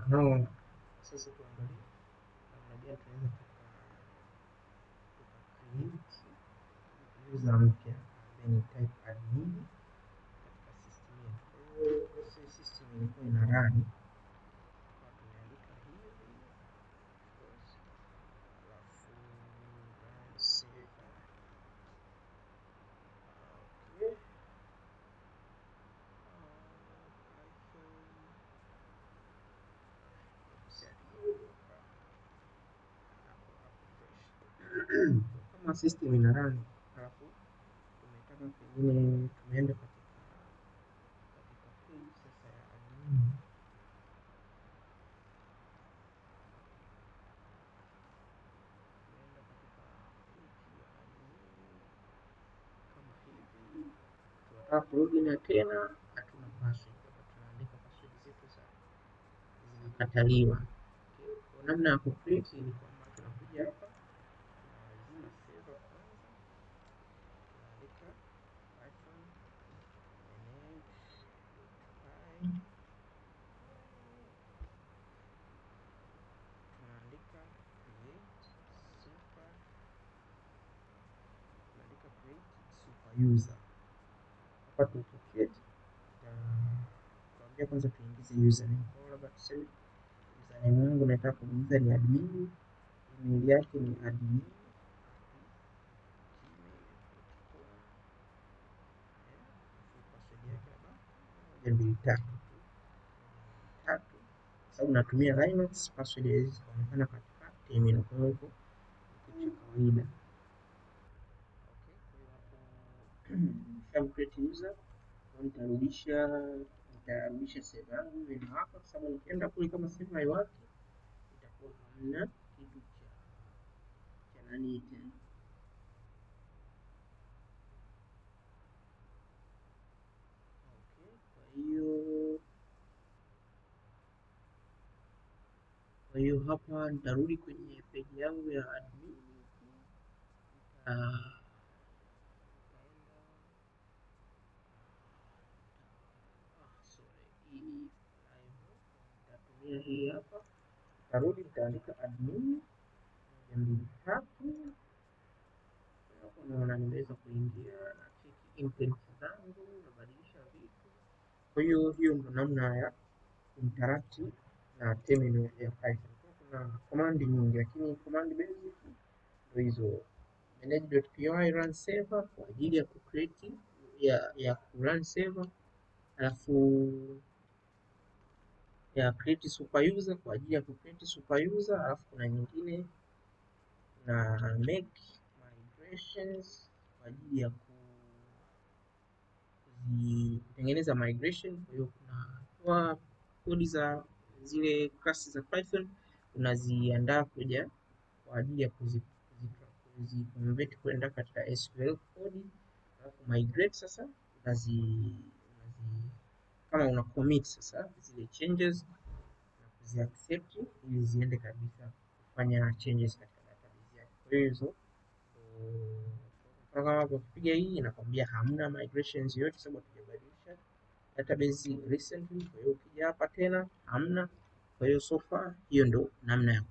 No, sasa tuangalie namna gani tunaweza create user mpya then type admin katika system yetu. Kwa hiyo system ilikuwa ina run, tumeandika hivi alafu run server. Okay. Kama system ina run alafu tumetaka pengine tumeenda katika page sasa ya admin. Tumeenda katika page ya admin kama hivi. Tunataka kulogin tena, hatuna password. Tunaandika password zetu zimekataliwa. Okay. Kwa namna ya kucreate ni kwamba tunakuja hapa tunazima server kwanza, tunaandika python manage.py, tunaandika create super, tunaandika create super user. Hapa tucreate tuambia kwanza tuingize username. Kwa labda tuseme username wangu nataka kuingiza ni admin, email yake ni admin tatu, sababu natumia Linux, password hizi zinaonekana katika terminal, kwa hiyo kitu cha kawaida. Okay, kwa create user, nitarudisha server yangu ina hapa, kwa sababu nikienda kule kama server haiwaki itakuwa hamna kitu cha nani tena. Okay, kwa hiyo hapa nitarudi kwenye page yangu ya admin. Hii hapa nitarudi nitaandika admin 203. Hapo naona nimeweza kuingia na check intent zangu na badilisha vitu. Kwa hiyo ndo namna ya interact na terminal ya Python. Kuna command nyingi, lakini command basic ndio hizo: manage.py run server kwa ajili ya kucreate ya run server, alafu ya create super user kwa ajili ya kucreate super user, alafu kuna nyingine na make migrations kwa ajili ya kutengeneza migration. Kwa hiyo kuna kodi za zile class za Python unaziandaa kuja kwa ajili ya kuziconvert kwenda katika SQL code, alafu migrate sasa kama una commit sasa zile changes na kuziaccept ili ziende kabisa kufanya changes katika database yako. Kwa hiyo hizo kama ukipiga hii inakwambia hamna migrations yote sababu hatujabadilisha database recently. Kwa hiyo ukija hapa tena hamna. Kwa hiyo so far hiyo ndo namna ya